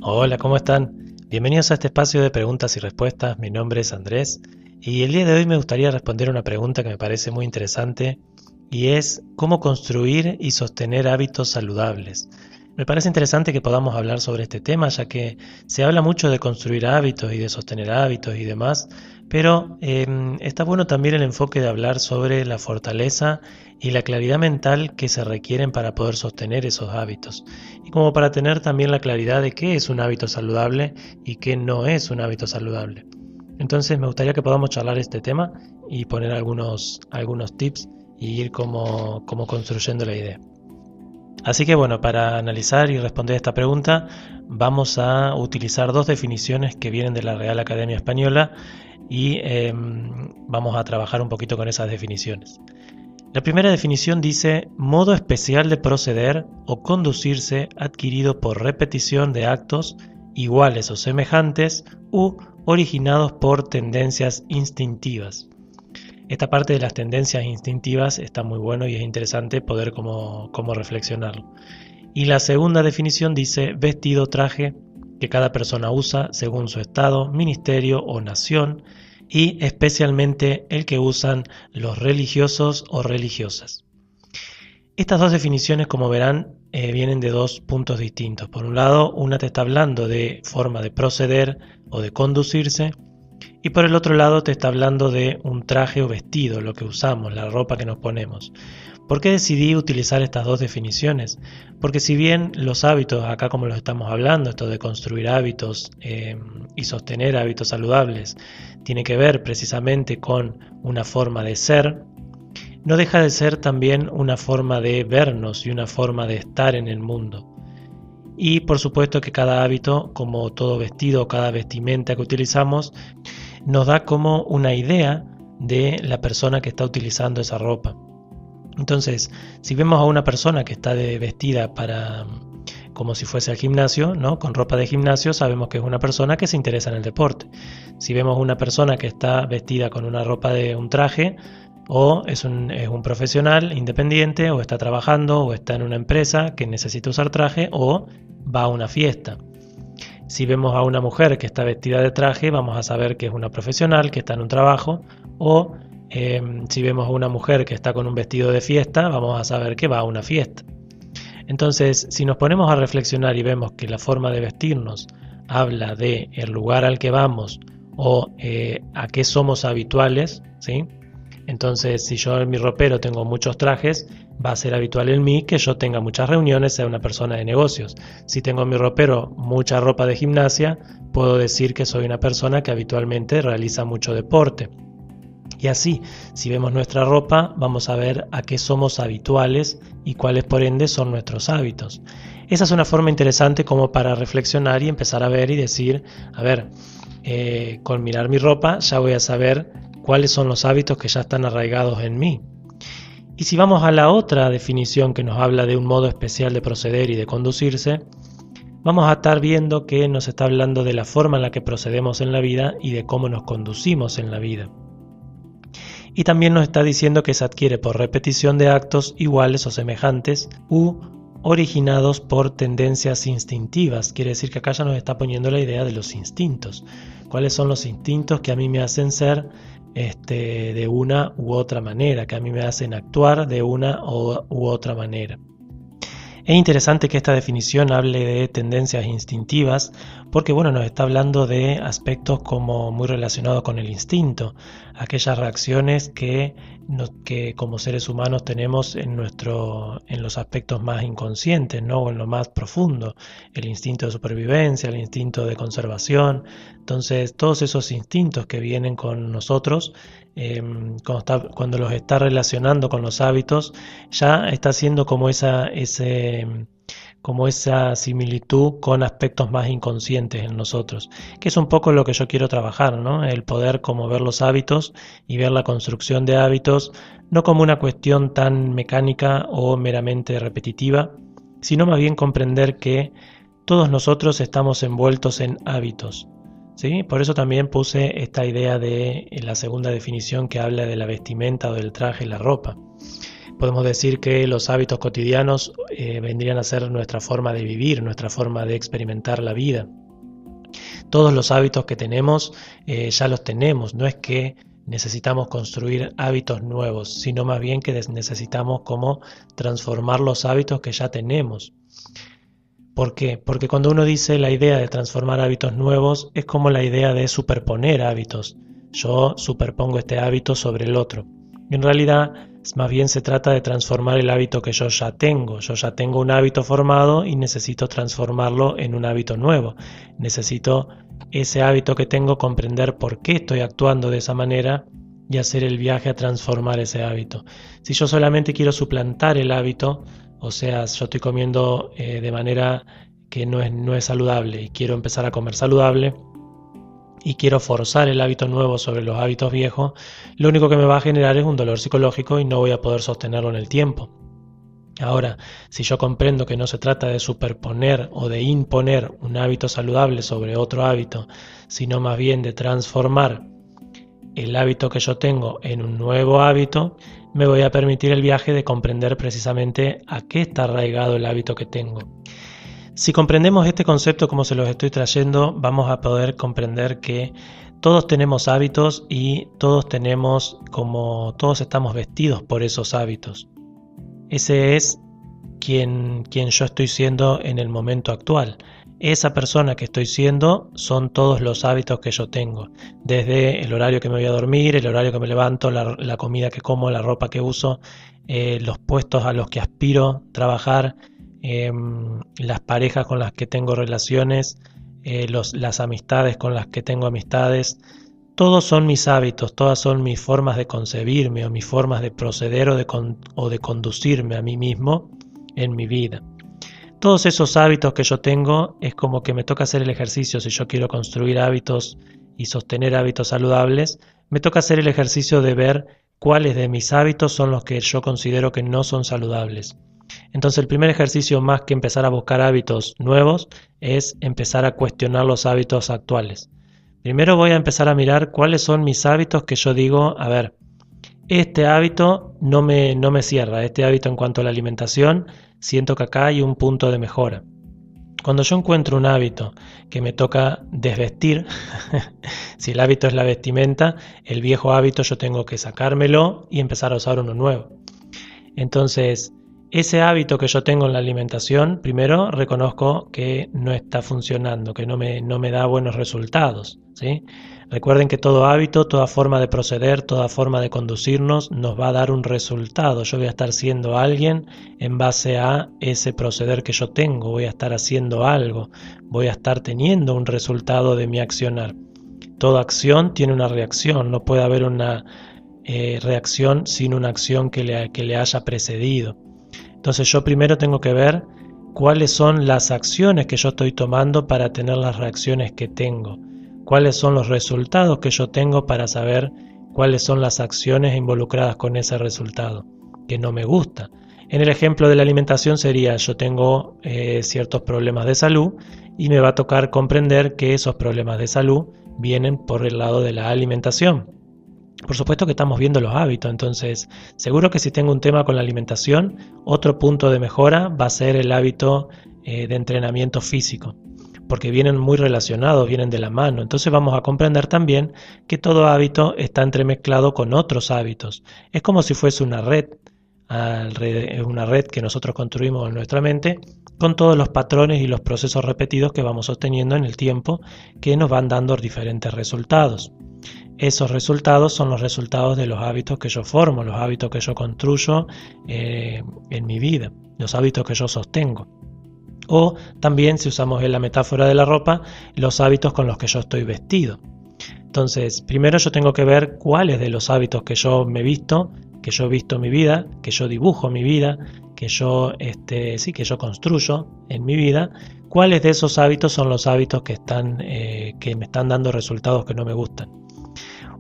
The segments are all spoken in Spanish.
Hola, ¿cómo están? Bienvenidos a este espacio de preguntas y respuestas. Mi nombre es Andrés y el día de hoy me gustaría responder una pregunta que me parece muy interesante y es ¿cómo construir y sostener hábitos saludables? Me parece interesante que podamos hablar sobre este tema, ya que se habla mucho de construir hábitos y de sostener hábitos y demás, pero está bueno también el enfoque de hablar sobre la fortaleza y la claridad mental que se requieren para poder sostener esos hábitos y como para tener también la claridad de qué es un hábito saludable y qué no es un hábito saludable. Entonces me gustaría que podamos charlar este tema y poner algunos tips y ir como construyendo la idea. Así que bueno, para analizar y responder esta pregunta vamos a utilizar dos definiciones que vienen de la Real Academia Española y vamos a trabajar un poquito con esas definiciones. La primera definición dice modo especial de proceder o conducirse adquirido por repetición de actos iguales o semejantes u originados por tendencias instintivas. Esta parte de las tendencias instintivas está muy bueno y es interesante poder como reflexionarlo. Y la segunda definición dice vestido, traje que cada persona usa según su estado, ministerio o nación y especialmente el que usan los religiosos o religiosas. Estas dos definiciones, como verán, vienen de dos puntos distintos. Por un lado, una te está hablando de forma de proceder o de conducirse, y por el otro lado te está hablando de un traje o vestido, lo que usamos, la ropa que nos ponemos. ¿Por qué decidí utilizar estas dos definiciones? Porque si bien los hábitos, acá como los estamos hablando, esto de construir hábitos y sostener hábitos saludables, tiene que ver precisamente con una forma de ser, no deja de ser también una forma de vernos y una forma de estar en el mundo. Y por supuesto que cada hábito, como todo vestido, cada vestimenta que utilizamos, nos da como una idea de la persona que está utilizando esa ropa. Entonces, si vemos a una persona que está vestida como si fuese al gimnasio, ¿no? Con ropa de gimnasio, sabemos que es una persona que se interesa en el deporte. Si vemos una persona que está vestida con una ropa de un traje, o es un profesional independiente, o está trabajando, o está en una empresa que necesita usar traje, o va a una fiesta. Si vemos a una mujer que está vestida de traje, vamos a saber que es una profesional, que está en un trabajo, o si vemos a una mujer que está con un vestido de fiesta, vamos a saber que va a una fiesta. Entonces, si nos ponemos a reflexionar y vemos que la forma de vestirnos habla de el lugar al que vamos o a qué somos habituales, ¿sí? Entonces, si yo en mi ropero tengo muchos trajes, va a ser habitual en mí que yo tenga muchas reuniones, sea una persona de negocios. Si tengo en mi ropero mucha ropa de gimnasia, puedo decir que soy una persona que habitualmente realiza mucho deporte. Y así, si vemos nuestra ropa, vamos a ver a qué somos habituales y cuáles por ende son nuestros hábitos. Esa es una forma interesante como para reflexionar y empezar a ver y decir, a ver, con mirar mi ropa ya voy a saber cuáles son los hábitos que ya están arraigados en mí. Y si vamos a la otra definición que nos habla de un modo especial de proceder y de conducirse, vamos a estar viendo que nos está hablando de la forma en la que procedemos en la vida y de cómo nos conducimos en la vida. Y también nos está diciendo que se adquiere por repetición de actos iguales o semejantes u originados por tendencias instintivas. Quiere decir que acá ya nos está poniendo la idea de los instintos. ¿Cuáles son los instintos que a mí me hacen ser de una u otra manera, que a mí me hacen actuar de una u otra manera? Es interesante que esta definición hable de tendencias instintivas porque nos está hablando de aspectos como muy relacionados con el instinto, aquellas reacciones que como seres humanos tenemos en los aspectos más inconscientes, ¿no? O en lo más profundo, el instinto de supervivencia, el instinto de conservación. Entonces, todos esos instintos que vienen con nosotros, cuando los está relacionando con los hábitos, ya está haciendo como esa similitud con aspectos más inconscientes en nosotros, que es un poco lo que yo quiero trabajar, ¿no? El poder como ver los hábitos y ver la construcción de hábitos no como una cuestión tan mecánica o meramente repetitiva, sino más bien comprender que todos nosotros estamos envueltos en hábitos, ¿sí? Por eso también puse esta idea de la segunda definición que habla de la vestimenta o del traje, la ropa. Podemos decir que los hábitos cotidianos vendrían a ser nuestra forma de vivir, nuestra forma de experimentar la vida. Todos los hábitos que tenemos ya los tenemos, no es que necesitamos construir hábitos nuevos, sino más bien que necesitamos como transformar los hábitos que ya tenemos. ¿Por qué? Porque cuando uno dice la idea de transformar hábitos nuevos, es como la idea de superponer hábitos. Yo superpongo este hábito sobre el otro. En realidad, más bien se trata de transformar el hábito que yo ya tengo. Yo ya tengo un hábito formado y necesito transformarlo en un hábito nuevo. Necesito ese hábito que tengo, comprender por qué estoy actuando de esa manera y hacer el viaje a transformar ese hábito. Si yo solamente quiero suplantar el hábito, o sea, yo estoy comiendo de manera que no es saludable y quiero empezar a comer saludable y quiero forzar el hábito nuevo sobre los hábitos viejos, lo único que me va a generar es un dolor psicológico y no voy a poder sostenerlo en el tiempo. Ahora, si yo comprendo que no se trata de superponer o de imponer un hábito saludable sobre otro hábito, sino más bien de transformar el hábito que yo tengo en un nuevo hábito, me voy a permitir el viaje de comprender precisamente a qué está arraigado el hábito que tengo. Si comprendemos este concepto como se los estoy trayendo, vamos a poder comprender que todos tenemos hábitos y todos estamos vestidos por esos hábitos. Ese es quien yo estoy siendo en el momento actual. Esa persona que estoy siendo son todos los hábitos que yo tengo, desde el horario que me voy a dormir, el horario que me levanto, la comida que como, la ropa que uso, los puestos a los que aspiro trabajar, las parejas con las que tengo relaciones, las amistades con las que tengo amistades. Todos son mis hábitos, todas son mis formas de concebirme o mis formas de proceder o de conducirme a mí mismo en mi vida. Todos esos hábitos que yo tengo es como que me toca hacer el ejercicio. Si yo quiero construir hábitos y sostener hábitos saludables, me toca hacer el ejercicio de ver cuáles de mis hábitos son los que yo considero que no son saludables. Entonces el primer ejercicio, más que empezar a buscar hábitos nuevos, es empezar a cuestionar los hábitos actuales. Primero voy a empezar a mirar cuáles son mis hábitos que yo digo, a ver, este hábito no me cierra, este hábito en cuanto a la alimentación, siento que acá hay un punto de mejora. Cuando yo encuentro un hábito que me toca desvestir, si el hábito es la vestimenta, el viejo hábito yo tengo que sacármelo y empezar a usar uno nuevo. Entonces, ese hábito que yo tengo en la alimentación, primero reconozco que no está funcionando, que no me da buenos resultados, ¿sí? Recuerden que todo hábito, toda forma de proceder, toda forma de conducirnos nos va a dar un resultado. Yo voy a estar siendo alguien en base a ese proceder que yo tengo, voy a estar haciendo algo, voy a estar teniendo un resultado de mi accionar. Toda acción tiene una reacción, no puede haber una reacción sin una acción que le haya precedido. Entonces yo primero tengo que ver cuáles son las acciones que yo estoy tomando para tener las reacciones que tengo. Cuáles son los resultados que yo tengo para saber cuáles son las acciones involucradas con ese resultado, que no me gusta. En el ejemplo de la alimentación sería, yo tengo ciertos problemas de salud y me va a tocar comprender que esos problemas de salud vienen por el lado de la alimentación. Por supuesto que estamos viendo los hábitos, entonces seguro que si tengo un tema con la alimentación, otro punto de mejora va a ser el hábito de entrenamiento físico, porque vienen muy relacionados, vienen de la mano. Entonces vamos a comprender también que todo hábito está entremezclado con otros hábitos. Es como si fuese una red que nosotros construimos en nuestra mente con todos los patrones y los procesos repetidos que vamos sosteniendo en el tiempo que nos van dando diferentes resultados. Esos resultados son los resultados de los hábitos que yo formo, los hábitos que yo construyo en mi vida, los hábitos que yo sostengo. O también, si usamos la metáfora de la ropa, los hábitos con los que yo estoy vestido. Entonces, primero yo tengo que ver cuáles de los hábitos que yo me visto, que yo visto mi vida, que yo dibujo mi vida, que yo construyo en mi vida, cuáles de esos hábitos son los hábitos que me están dando resultados que no me gustan.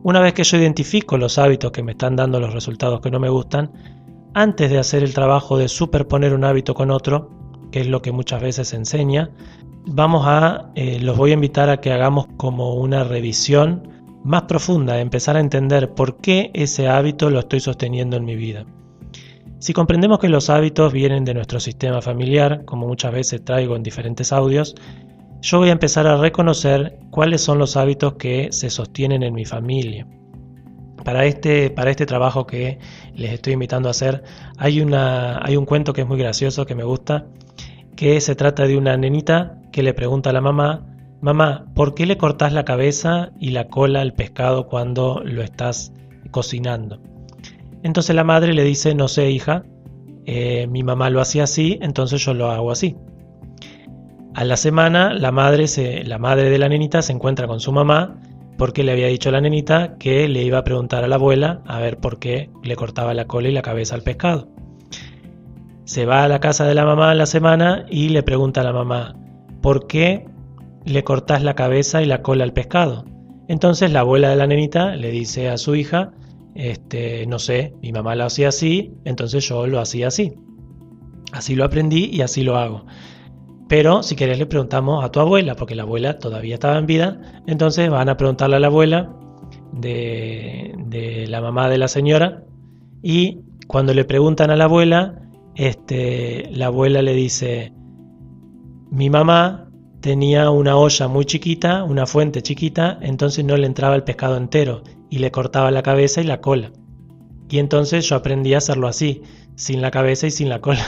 Una vez que yo identifico los hábitos que me están dando los resultados que no me gustan, antes de hacer el trabajo de superponer un hábito con otro, que es lo que muchas veces se enseña, los voy a invitar a que hagamos como una revisión más profunda, de empezar a entender por qué ese hábito lo estoy sosteniendo en mi vida. Si comprendemos que los hábitos vienen de nuestro sistema familiar, como muchas veces traigo en diferentes audios, yo voy a empezar a reconocer cuáles son los hábitos que se sostienen en mi familia. Para este trabajo que les estoy invitando a hacer, hay un cuento que es muy gracioso, que me gusta, que se trata de una nenita que le pregunta a la mamá: mamá, ¿por qué le cortás la cabeza y la cola al pescado cuando lo estás cocinando? Entonces la madre le dice: no sé, hija, mi mamá lo hacía así, entonces yo lo hago así. A la semana la madre de la nenita se encuentra con su mamá porque le había dicho a la nenita que le iba a preguntar a la abuela a ver por qué le cortaba la cola y la cabeza al pescado. Se va a la casa de la mamá a la semana y le pregunta a la mamá: ¿por qué le cortás la cabeza y la cola al pescado? Entonces la abuela de la nenita le dice a su hija: no sé, mi mamá lo hacía así, entonces yo lo hacía así. Así lo aprendí y así lo hago. Pero si querés le preguntamos a tu abuela, porque la abuela todavía estaba en vida, entonces van a preguntarle a la abuela de la mamá de la señora, y cuando le preguntan a la abuela le dice: mi mamá tenía una olla muy chiquita, una fuente chiquita, entonces no le entraba el pescado entero y le cortaba la cabeza y la cola. Y entonces yo aprendí a hacerlo así, sin la cabeza y sin la cola.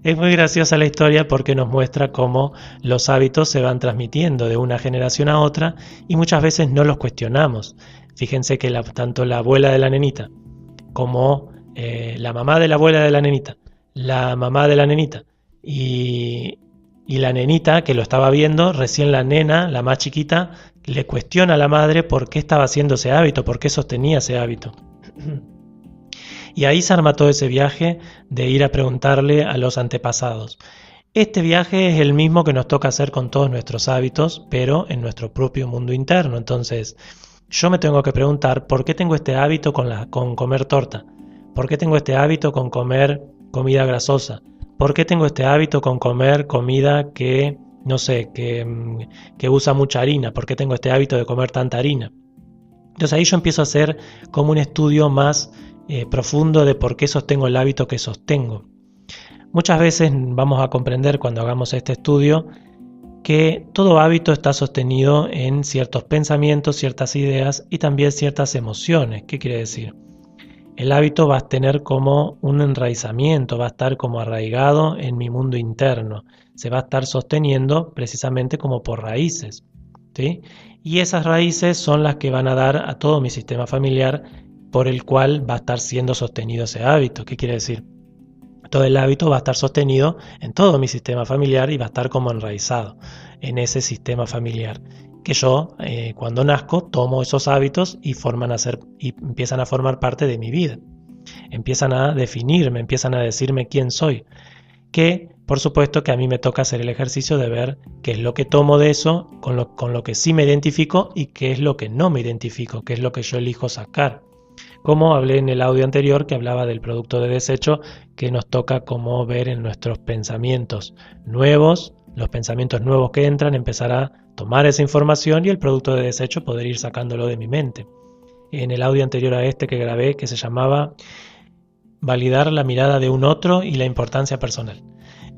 Es muy graciosa la historia porque nos muestra cómo los hábitos se van transmitiendo de una generación a otra y muchas veces no los cuestionamos. Fíjense que tanto la abuela de la nenita como la mamá de la abuela de la nenita, la mamá de la nenita y la nenita que lo estaba viendo, recién la nena, la más chiquita, le cuestiona a la madre por qué estaba haciendo ese hábito, por qué sostenía ese hábito. Y ahí se arma todo ese viaje de ir a preguntarle a los antepasados. Este viaje es el mismo que nos toca hacer con todos nuestros hábitos, pero en nuestro propio mundo interno. Entonces, yo me tengo que preguntar por qué tengo este hábito con comer torta, por qué tengo este hábito con comer comida grasosa, por qué tengo este hábito con comer comida que, no sé, que usa mucha harina, por qué tengo este hábito de comer tanta harina. Entonces ahí yo empiezo a hacer como un estudio más profundo de por qué sostengo el hábito que sostengo. Muchas veces vamos a comprender cuando hagamos este estudio que todo hábito está sostenido en ciertos pensamientos, ciertas ideas y también ciertas emociones. ¿Qué quiere decir? El hábito va a tener como un enraizamiento, va a estar como arraigado en mi mundo interno, se va a estar sosteniendo precisamente como por raíces, ¿sí? Y esas raíces son las que van a dar a todo mi sistema familiar por el cual va a estar siendo sostenido ese hábito. ¿Qué quiere decir? Todo el hábito va a estar sostenido en todo mi sistema familiar y va a estar como enraizado en ese sistema familiar. Que yo, cuando nazco, tomo esos hábitos y empiezan a formar parte de mi vida. Empiezan a definirme, empiezan a decirme quién soy. Que, por supuesto, que a mí me toca hacer el ejercicio de ver qué es lo que tomo de eso, con lo que sí me identifico y qué es lo que no me identifico, qué es lo que yo elijo sacar. Como hablé en el audio anterior que hablaba del producto de desecho, que nos toca como ver en nuestros pensamientos nuevos, los pensamientos nuevos que entran, empezar a tomar esa información y el producto de desecho poder ir sacándolo de mi mente. En el audio anterior a este que grabé, que se llamaba Validar la mirada de un otro y la importancia personal.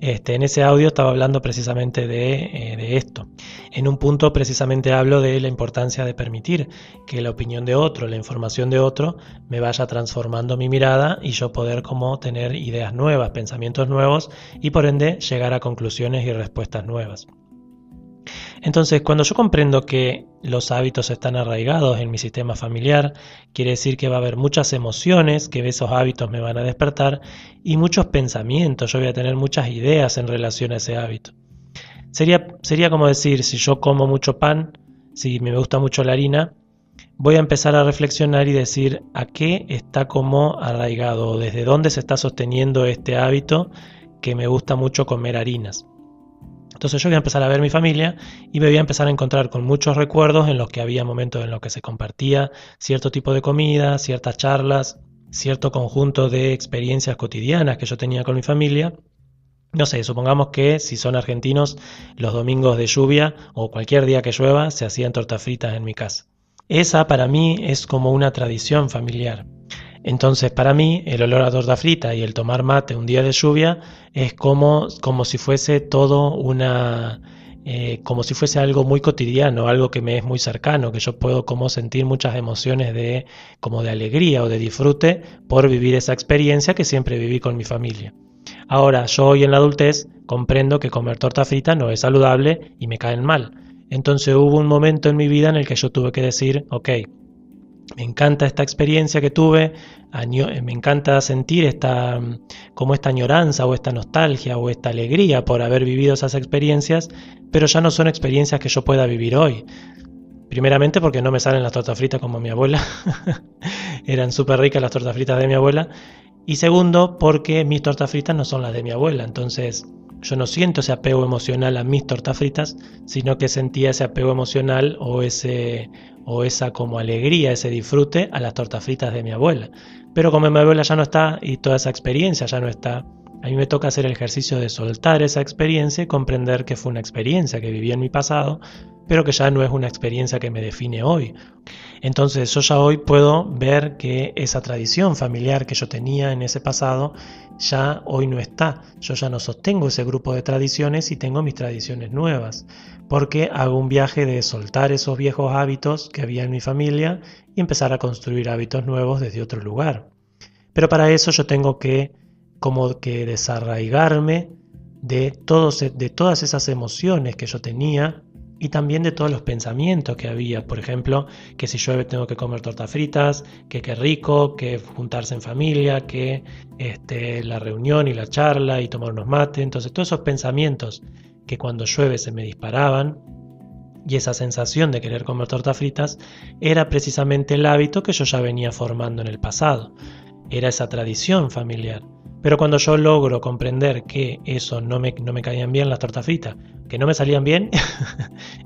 En ese audio estaba hablando precisamente de esto. En un punto precisamente hablo de la importancia de permitir que la opinión de otro, la información de otro, me vaya transformando mi mirada y yo poder como tener ideas nuevas, pensamientos nuevos y por ende llegar a conclusiones y respuestas nuevas. Entonces, cuando yo comprendo que los hábitos están arraigados en mi sistema familiar, quiere decir que va a haber muchas emociones que esos hábitos me van a despertar y muchos pensamientos, yo voy a tener muchas ideas en relación a ese hábito. Sería como decir, si yo como mucho pan, si me gusta mucho la harina, voy a empezar a reflexionar y decir a qué está como arraigado o desde dónde se está sosteniendo este hábito que me gusta mucho comer harinas. Entonces yo voy a empezar a ver mi familia y me voy a empezar a encontrar con muchos recuerdos en los que había momentos en los que se compartía cierto tipo de comida, ciertas charlas, cierto conjunto de experiencias cotidianas que yo tenía con mi familia. No sé, supongamos que si son argentinos, los domingos de lluvia o cualquier día que llueva se hacían tortas fritas en mi casa. Esa para mí es como una tradición familiar. Entonces, para mí, el olor a torta frita y el tomar mate un día de lluvia es como si fuese todo como si fuese algo muy cotidiano, algo que me es muy cercano, que yo puedo como sentir muchas emociones como de alegría o de disfrute por vivir esa experiencia que siempre viví con mi familia. Ahora, yo hoy en la adultez comprendo que comer torta frita no es saludable y me caen mal. Entonces hubo un momento en mi vida en el que yo tuve que decir, ok, me encanta esta experiencia que tuve, me encanta sentir como esta añoranza o esta nostalgia o esta alegría por haber vivido esas experiencias, pero ya no son experiencias que yo pueda vivir hoy. Primeramente porque no me salen las tortas fritas como mi abuela, eran súper ricas las tortas fritas de mi abuela, y segundo porque mis tortas fritas no son las de mi abuela, entonces yo no siento ese apego emocional a mis tortas fritas, sino que sentía ese apego emocional o esa como alegría, ese disfrute a las tortas fritas de mi abuela. Pero como mi abuela ya no está y toda esa experiencia ya no está, a mí me toca hacer el ejercicio de soltar esa experiencia y comprender que fue una experiencia que viví en mi pasado, pero que ya no es una experiencia que me define hoy. Entonces yo ya hoy puedo ver que esa tradición familiar que yo tenía en ese pasado ya hoy no está. Yo ya no sostengo ese grupo de tradiciones y tengo mis tradiciones nuevas, porque hago un viaje de soltar esos viejos hábitos que había en mi familia y empezar a construir hábitos nuevos desde otro lugar. Pero para eso yo tengo que como que desarraigarme de todas esas emociones que yo tenía y también de todos los pensamientos que había. Por ejemplo, que si llueve tengo que comer tortas fritas, que qué rico, que juntarse en familia, que la reunión y la charla y tomar unos mates. Entonces todos esos pensamientos que cuando llueve se me disparaban y esa sensación de querer comer tortas fritas era precisamente el hábito que yo ya venía formando en el pasado. Era esa tradición familiar. Pero cuando yo logro comprender que eso no me caían bien las tortas fritas, que no me salían bien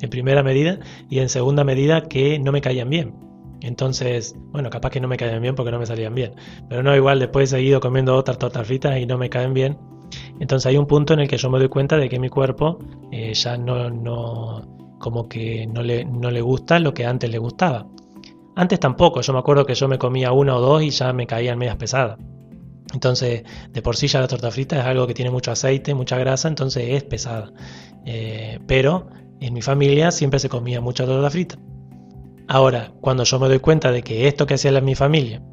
en primera medida y en segunda medida que no me caían bien. Entonces, bueno, capaz que no me caían bien porque no me salían bien. Pero no, igual después he seguido comiendo otras tortas fritas y no me caen bien. Entonces hay un punto en el que yo me doy cuenta de que mi cuerpo ya como que no le gusta lo que antes le gustaba. Antes tampoco, yo me acuerdo que yo me comía una o dos y ya me caían medias pesadas. Entonces, de por sí ya la torta frita es algo que tiene mucho aceite, mucha grasa, entonces es pesada. Pero en mi familia siempre se comía mucha torta frita. Ahora, cuando yo me doy cuenta de que esto que hacía mi familia,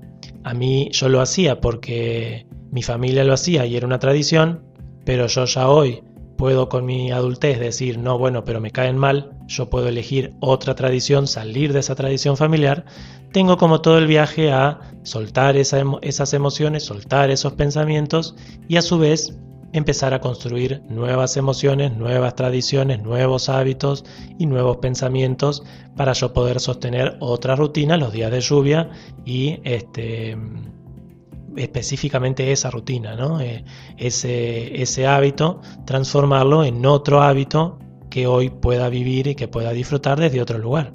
a mí yo lo hacía porque mi familia lo hacía y era una tradición, pero yo ya hoy puedo con mi adultez decir, no, bueno, pero me caen mal, yo puedo elegir otra tradición, salir de esa tradición familiar, tengo como todo el viaje a soltar esas emociones, soltar esos pensamientos y a su vez empezar a construir nuevas emociones, nuevas tradiciones, nuevos hábitos y nuevos pensamientos para yo poder sostener otra rutina los días de lluvia y específicamente esa rutina, ¿no? Ese hábito, transformarlo en otro hábito que hoy pueda vivir y que pueda disfrutar desde otro lugar.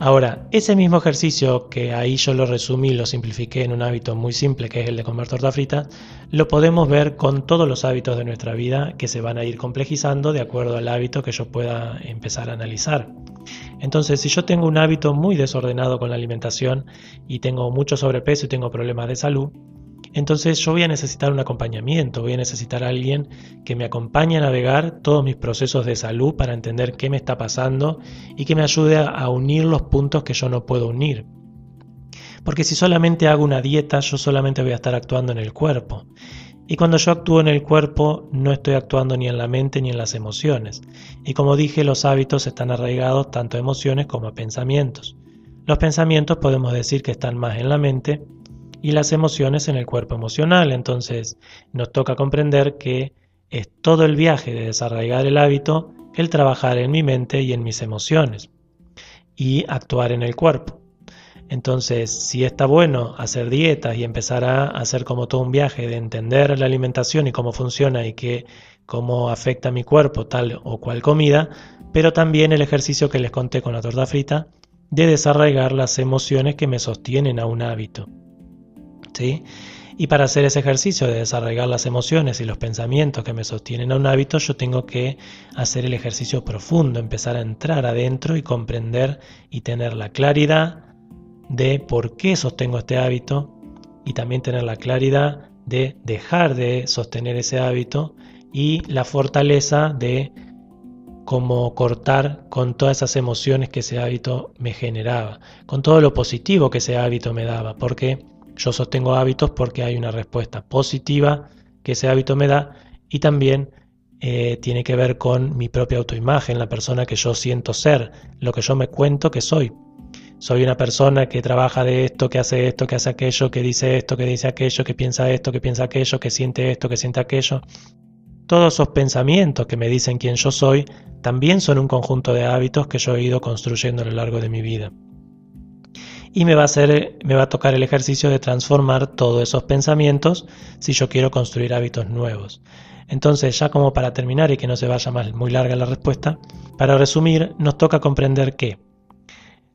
Ahora, ese mismo ejercicio que ahí yo lo resumí, lo simplifiqué en un hábito muy simple que es el de comer torta frita, lo podemos ver con todos los hábitos de nuestra vida que se van a ir complejizando de acuerdo al hábito que yo pueda empezar a analizar. Entonces, si yo tengo un hábito muy desordenado con la alimentación y tengo mucho sobrepeso y tengo problemas de salud, entonces yo voy a necesitar un acompañamiento, voy a necesitar a alguien que me acompañe a navegar todos mis procesos de salud para entender qué me está pasando y que me ayude a unir los puntos que yo no puedo unir. Porque si solamente hago una dieta, yo solamente voy a estar actuando en el cuerpo. Y cuando yo actúo en el cuerpo, no estoy actuando ni en la mente ni en las emociones. Y como dije, los hábitos están arraigados tanto a emociones como a pensamientos. Los pensamientos podemos decir que están más en la mente y las emociones en el cuerpo emocional. Entonces nos toca comprender que es todo el viaje de desarraigar el hábito, el trabajar en mi mente y en mis emociones y actuar en el cuerpo. Entonces, si está bueno hacer dietas y empezar a hacer como todo un viaje de entender la alimentación y cómo funciona y cómo afecta a mi cuerpo tal o cual comida, pero también el ejercicio que les conté con la torta frita de desarraigar las emociones que me sostienen a un hábito. ¿Sí? Y para hacer ese ejercicio de desarraigar las emociones y los pensamientos que me sostienen a un hábito, yo tengo que hacer el ejercicio profundo, empezar a entrar adentro y comprender y tener la claridad de por qué sostengo este hábito y también tener la claridad de dejar de sostener ese hábito y la fortaleza de cómo cortar con todas esas emociones que ese hábito me generaba, con todo lo positivo que ese hábito me daba, porque yo sostengo hábitos porque hay una respuesta positiva que ese hábito me da y también tiene que ver con mi propia autoimagen, la persona que yo siento ser, lo que yo me cuento que soy. Soy una persona que trabaja de esto, que hace aquello, que dice esto, que dice aquello, que piensa esto, que piensa aquello, que siente esto, que siente aquello. Todos esos pensamientos que me dicen quién yo soy también son un conjunto de hábitos que yo he ido construyendo a lo largo de mi vida. Y me va a tocar el ejercicio de transformar todos esos pensamientos si yo quiero construir hábitos nuevos. Entonces, ya como para terminar y que no se vaya muy larga la respuesta, para resumir, nos toca comprender que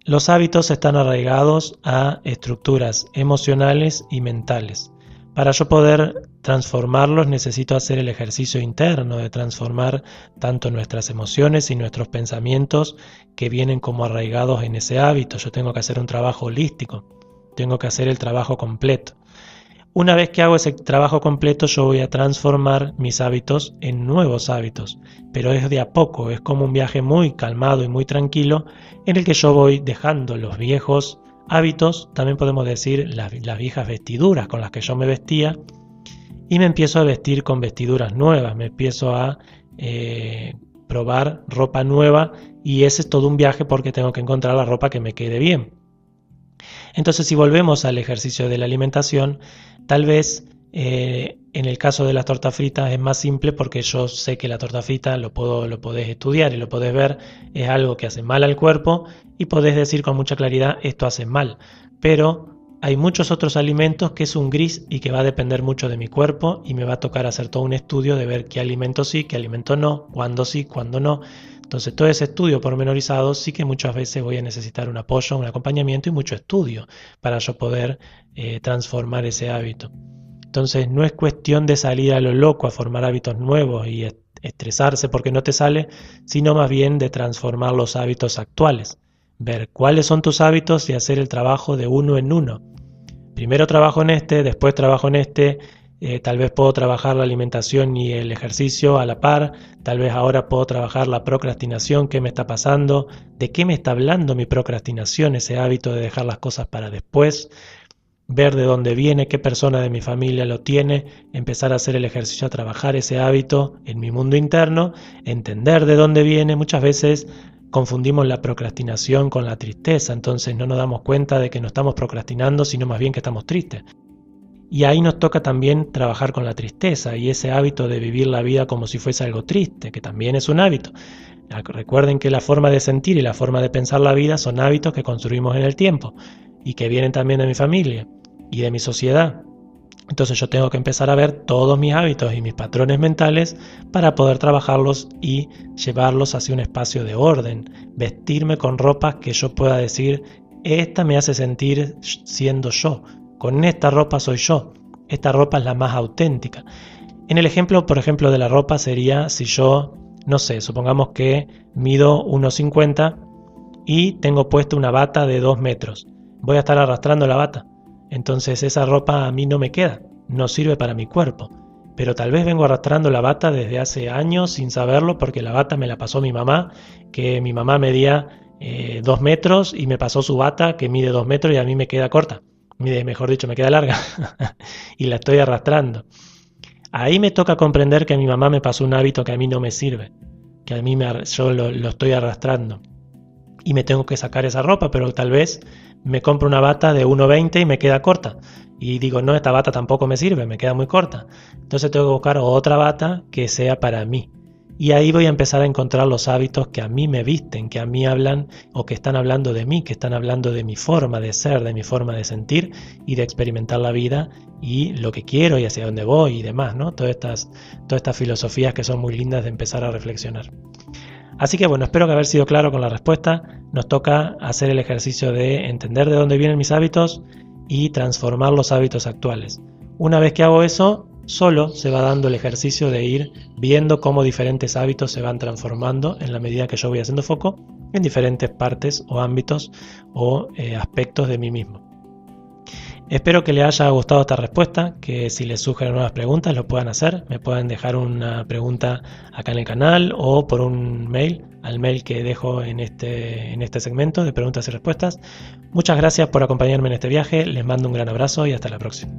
los hábitos están arraigados a estructuras emocionales y mentales. Para yo poder transformarlos necesito hacer el ejercicio interno de transformar tanto nuestras emociones y nuestros pensamientos que vienen como arraigados en ese hábito. Yo tengo que hacer un trabajo holístico, tengo que hacer el trabajo completo. Una vez que hago ese trabajo completo, yo voy a transformar mis hábitos en nuevos hábitos, pero es de a poco, es como un viaje muy calmado y muy tranquilo en el que yo voy dejando los viejos hábitos, también podemos decir las viejas vestiduras con las que yo me vestía, y me empiezo a vestir con vestiduras nuevas, me empiezo a probar ropa nueva, y ese es todo un viaje porque tengo que encontrar la ropa que me quede bien. Entonces, si volvemos al ejercicio de la alimentación, tal vez en el caso de las tortas fritas es más simple porque yo sé que la torta frita lo podés estudiar y lo podés ver, es algo que hace mal al cuerpo y podés decir con mucha claridad esto hace mal, pero hay muchos otros alimentos que es un gris y que va a depender mucho de mi cuerpo y me va a tocar hacer todo un estudio de ver qué alimento sí, qué alimento no, cuándo sí, cuándo no. Entonces todo ese estudio pormenorizado sí que muchas veces voy a necesitar un apoyo, un acompañamiento y mucho estudio para yo poder transformar ese hábito. Entonces no es cuestión de salir a lo loco a formar hábitos nuevos y estresarse porque no te sale, sino más bien de transformar los hábitos actuales. Ver cuáles son tus hábitos y hacer el trabajo de uno en uno. Primero trabajo en este, después trabajo en este. Tal vez puedo trabajar la alimentación y el ejercicio a la par, tal vez ahora puedo trabajar la procrastinación, qué me está pasando, de qué me está hablando mi procrastinación, ese hábito de dejar las cosas para después, ver de dónde viene, qué persona de mi familia lo tiene, empezar a hacer el ejercicio, a trabajar ese hábito en mi mundo interno, entender de dónde viene. Muchas veces confundimos la procrastinación con la tristeza, entonces no nos damos cuenta de que no estamos procrastinando, sino más bien que estamos tristes. Y ahí nos toca también trabajar con la tristeza y ese hábito de vivir la vida como si fuese algo triste, que también es un hábito. Recuerden que la forma de sentir y la forma de pensar la vida son hábitos que construimos en el tiempo y que vienen también de mi familia y de mi sociedad. Entonces yo tengo que empezar a ver todos mis hábitos y mis patrones mentales para poder trabajarlos y llevarlos hacia un espacio de orden, vestirme con ropas que yo pueda decir, esta me hace sentir siendo yo. Con esta ropa soy yo, esta ropa es la más auténtica. En el ejemplo, por ejemplo, de la ropa sería si yo, no sé, supongamos que mido 1,50 y tengo puesto una bata de 2 metros. Voy a estar arrastrando la bata. Entonces esa ropa a mí no me queda, no sirve para mi cuerpo. Pero tal vez vengo arrastrando la bata desde hace años sin saberlo porque la bata me la pasó mi mamá, que mi mamá medía 2 metros y me pasó su bata que mide 2 metros y a mí me queda corta. Mejor dicho, me queda larga y la estoy arrastrando. Ahí me toca comprender que mi mamá me pasó un hábito que a mí no me sirve, que a mí yo lo estoy arrastrando y me tengo que sacar esa ropa, pero tal vez me compro una bata de 1,20 y me queda corta y digo, no, esta bata tampoco me sirve, me queda muy corta. Entonces tengo que buscar otra bata que sea para mí. Y ahí voy a empezar a encontrar los hábitos que a mí me visten, que a mí hablan o que están hablando de mí, que están hablando de mi forma de ser, de mi forma de sentir y de experimentar la vida y lo que quiero y hacia dónde voy y demás, ¿no? Todas estas filosofías que son muy lindas de empezar a reflexionar. Así que bueno, espero que haber sido claro con la respuesta. Nos toca hacer el ejercicio de entender de dónde vienen mis hábitos y transformar los hábitos actuales. Una vez que hago eso, solo se va dando el ejercicio de ir viendo cómo diferentes hábitos se van transformando en la medida que yo voy haciendo foco en diferentes partes o ámbitos o aspectos de mí mismo. Espero que les haya gustado esta respuesta, que si les surgen nuevas preguntas lo puedan hacer, me pueden dejar una pregunta acá en el canal o por un mail, al mail que dejo en este segmento de preguntas y respuestas. Muchas gracias por acompañarme en este viaje, les mando un gran abrazo y hasta la próxima.